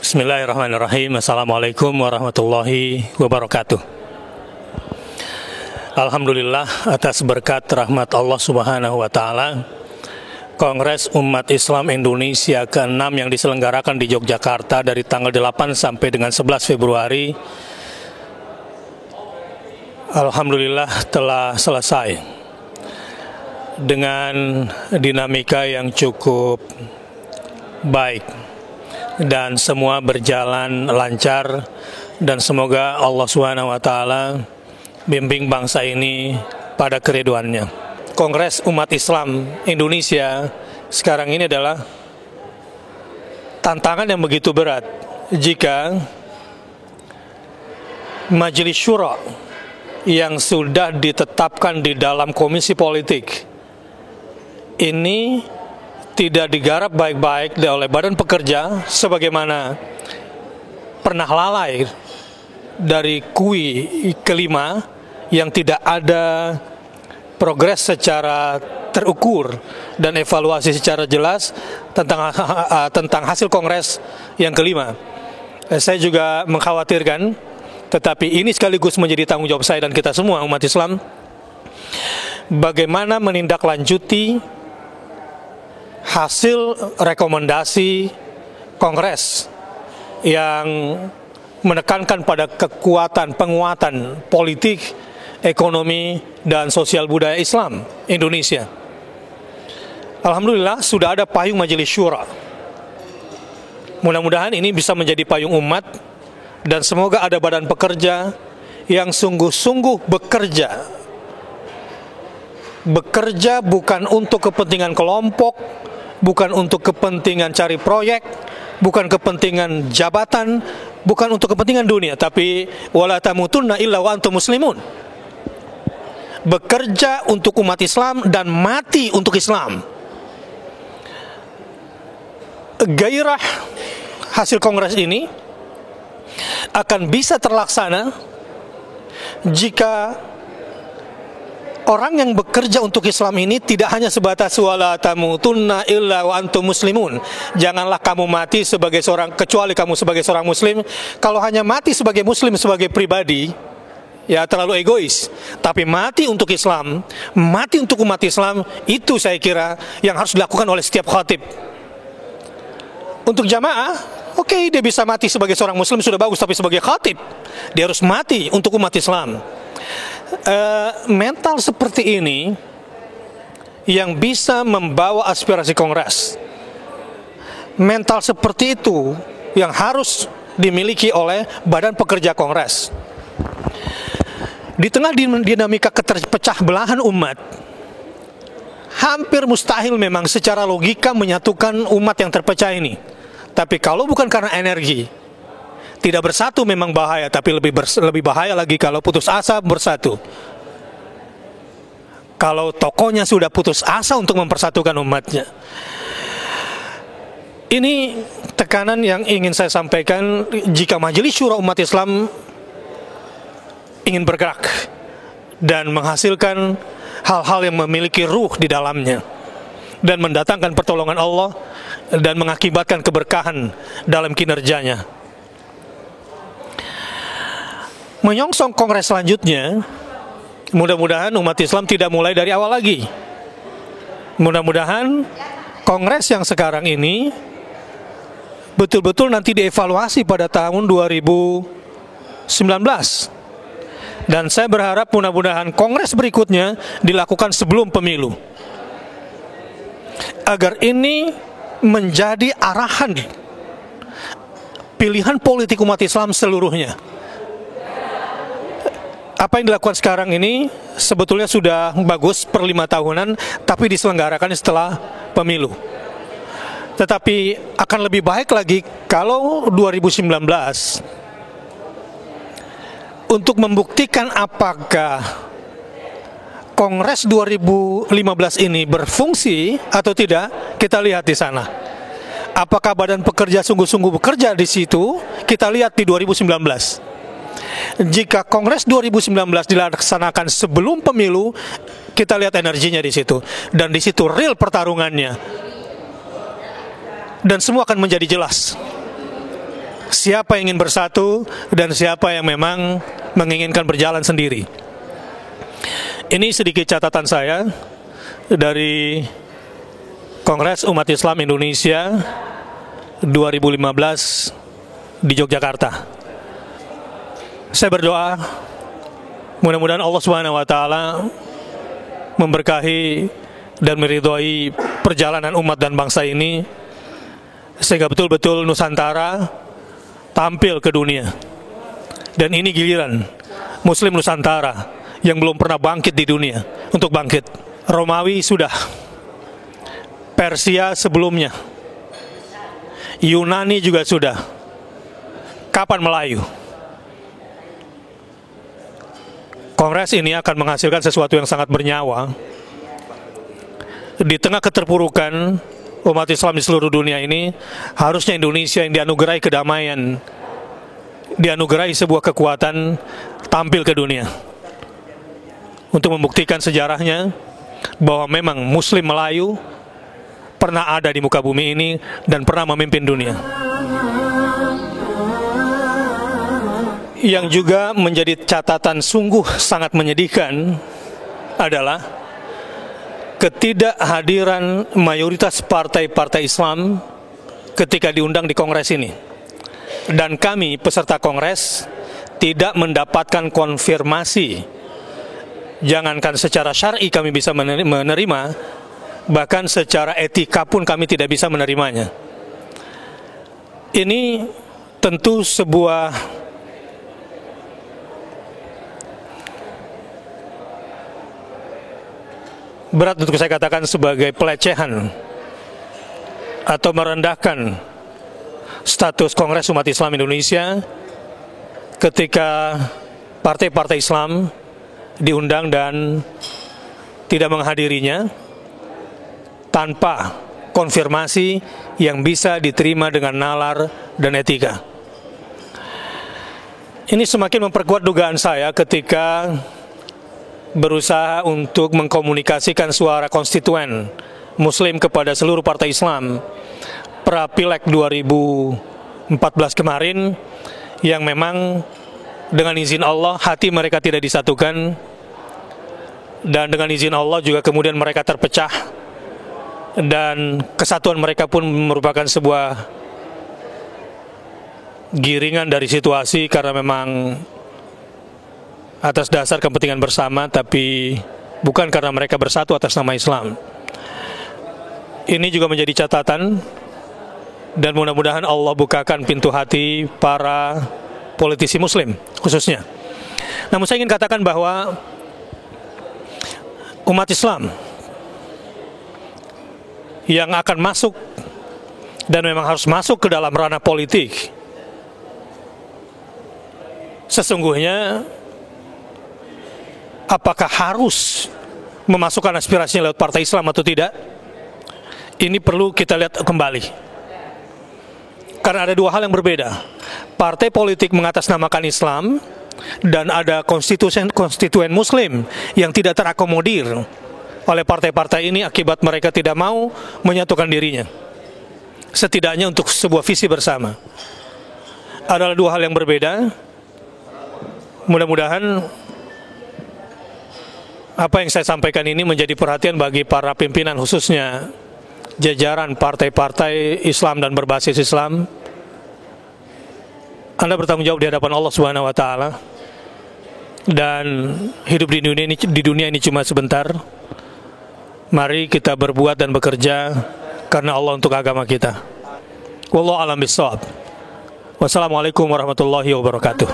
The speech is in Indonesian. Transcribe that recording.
Bismillahirrahmanirrahim. Assalamualaikum warahmatullahi wabarakatuh. Alhamdulillah atas berkat rahmat Allah Subhanahu wa Ta'ala, Kongres Umat Islam Indonesia ke-6 yang diselenggarakan di Yogyakarta dari tanggal 8 sampai dengan 11 Februari alhamdulillah telah selesai dengan dinamika yang cukup baik dan semua berjalan lancar, dan semoga Allah Subhanahu wa Ta'ala bimbing bangsa ini pada keriduannya. Kongres Umat Islam Indonesia sekarang ini adalah tantangan yang begitu berat jika Majelis Syuro yang sudah ditetapkan di dalam komisi politik ini tidak digarap baik-baik oleh badan pekerja, sebagaimana pernah lalai dari KUI kelima yang tidak ada progres secara terukur dan evaluasi secara jelas tentang hasil kongres yang kelima. Saya juga mengkhawatirkan, tetapi ini sekaligus menjadi tanggung jawab saya dan kita semua umat Islam, bagaimana menindaklanjuti hasil rekomendasi Kongres yang menekankan pada penguatan politik, ekonomi, dan sosial budaya Islam Indonesia. Alhamdulillah sudah ada payung Majelis Syuro. Mudah-mudahan ini bisa menjadi payung umat, dan semoga ada badan pekerja yang sungguh-sungguh bekerja bukan untuk kepentingan kelompok, bukan untuk kepentingan cari proyek, bukan kepentingan jabatan, bukan untuk kepentingan dunia, tapi wala tamutunna illa wa antum muslimun. Bekerja untuk umat Islam dan mati untuk Islam. Gairah hasil kongres ini akan bisa terlaksana jika orang yang bekerja untuk Islam ini tidak hanya sebatas wala tamutunna illa wa antum muslimun. Janganlah kamu mati kecuali kamu sebagai seorang muslim. Kalau hanya mati sebagai muslim sebagai pribadi, ya terlalu egois. Tapi mati untuk Islam, mati untuk umat Islam, itu saya kira yang harus dilakukan oleh setiap khatib. Untuk jamaah, oke, dia bisa mati sebagai seorang muslim sudah bagus, tapi sebagai khatib dia harus mati untuk umat Islam. Mental seperti ini yang bisa membawa aspirasi kongres. Mental seperti itu yang harus dimiliki oleh badan pekerja kongres. Di tengah dinamika keterpecah belahan umat, hampir mustahil memang secara logika menyatukan umat yang terpecah ini. Tapi kalau bukan karena energi, tidak bersatu memang bahaya, tapi lebih bahaya lagi kalau putus asa bersatu. Kalau tokohnya sudah putus asa untuk mempersatukan umatnya. Ini tekanan yang ingin saya sampaikan jika Majelis Syuro Umat Islam ingin bergerak dan menghasilkan hal-hal yang memiliki ruh di dalamnya dan mendatangkan pertolongan Allah dan mengakibatkan keberkahan dalam kinerjanya. Menyongsong kongres selanjutnya, mudah-mudahan umat Islam tidak mulai dari awal lagi. Mudah-mudahan kongres yang sekarang ini betul-betul nanti dievaluasi pada tahun 2019. Dan saya berharap mudah-mudahan kongres berikutnya dilakukan sebelum pemilu, agar ini menjadi arahan pilihan politik umat Islam seluruhnya. Apa yang dilakukan sekarang ini sebetulnya sudah bagus per 5 tahunan, tapi diselenggarakan setelah pemilu. Tetapi akan lebih baik lagi kalau 2019 untuk membuktikan apakah Kongres 2015 ini berfungsi atau tidak, kita lihat di sana. Apakah badan pekerja sungguh-sungguh bekerja di situ, kita lihat di 2019. Jika Kongres 2019 dilaksanakan sebelum pemilu, kita lihat energinya di situ, dan di situ real pertarungannya, dan semua akan menjadi jelas. siapa yang ingin bersatu dan siapa yang memang menginginkan berjalan sendiri. Ini sedikit catatan saya dari Kongres Umat Islam Indonesia 2015 di Yogyakarta. Saya berdoa mudah-mudahan Allah Subhanahu wa taala memberkahi dan meridhoi perjalanan umat dan bangsa ini sehingga betul-betul Nusantara tampil ke dunia. Dan ini giliran Muslim Nusantara yang belum pernah bangkit di dunia untuk bangkit. Romawi sudah, Persia sebelumnya, Yunani juga sudah. Kapan Melayu? Kongres ini akan menghasilkan sesuatu yang sangat bernyawa. Di tengah keterpurukan umat Islam di seluruh dunia ini, harusnya Indonesia yang dianugerahi kedamaian, dianugerahi sebuah kekuatan, tampil ke dunia untuk membuktikan sejarahnya bahwa memang Muslim Melayu pernah ada di muka bumi ini dan pernah memimpin dunia. Yang juga menjadi catatan sungguh sangat menyedihkan adalah ketidakhadiran mayoritas partai-partai Islam ketika diundang di kongres ini. Dan kami peserta kongres tidak mendapatkan konfirmasi. Jangankan secara syar'i kami bisa menerima, bahkan secara etika pun kami tidak bisa menerimanya. Ini tentu sebuah berat untuk saya katakan sebagai pelecehan atau merendahkan status Kongres Umat Islam Indonesia ketika partai-partai Islam diundang dan tidak menghadirinya tanpa konfirmasi yang bisa diterima dengan nalar dan etika. Ini semakin memperkuat dugaan saya ketika berusaha untuk mengkomunikasikan suara konstituen Muslim kepada seluruh partai Islam pra-Pileg 2014 kemarin, yang memang dengan izin Allah hati mereka tidak disatukan, dan dengan izin Allah juga kemudian mereka terpecah, dan kesatuan mereka pun merupakan sebuah giringan dari situasi karena memang atas dasar kepentingan bersama, tapi bukan karena mereka bersatu atas nama Islam. Ini juga menjadi catatan, dan mudah-mudahan Allah bukakan pintu hati para politisi Muslim khususnya. Namun saya ingin katakan bahwa umat Islam yang akan masuk dan memang harus masuk ke dalam ranah politik, sesungguhnya apakah harus memasukkan aspirasinya lewat partai Islam atau tidak? Ini perlu kita lihat kembali. Karena ada dua hal yang berbeda. Partai politik mengatasnamakan Islam, dan ada konstituen Muslim yang tidak terakomodir oleh partai-partai ini akibat mereka tidak mau menyatukan dirinya, setidaknya untuk sebuah visi bersama. Adalah dua hal yang berbeda. Mudah-mudahan apa yang saya sampaikan ini menjadi perhatian bagi para pimpinan, khususnya jajaran partai-partai Islam dan berbasis Islam. Anda bertanggung jawab di hadapan Allah Subhanahu wa taala, dan hidup di dunia ini cuma sebentar. Mari kita berbuat dan bekerja karena Allah untuk agama kita. Wallahu a'lam bishawab. Wassalamualaikum warahmatullahi wabarakatuh.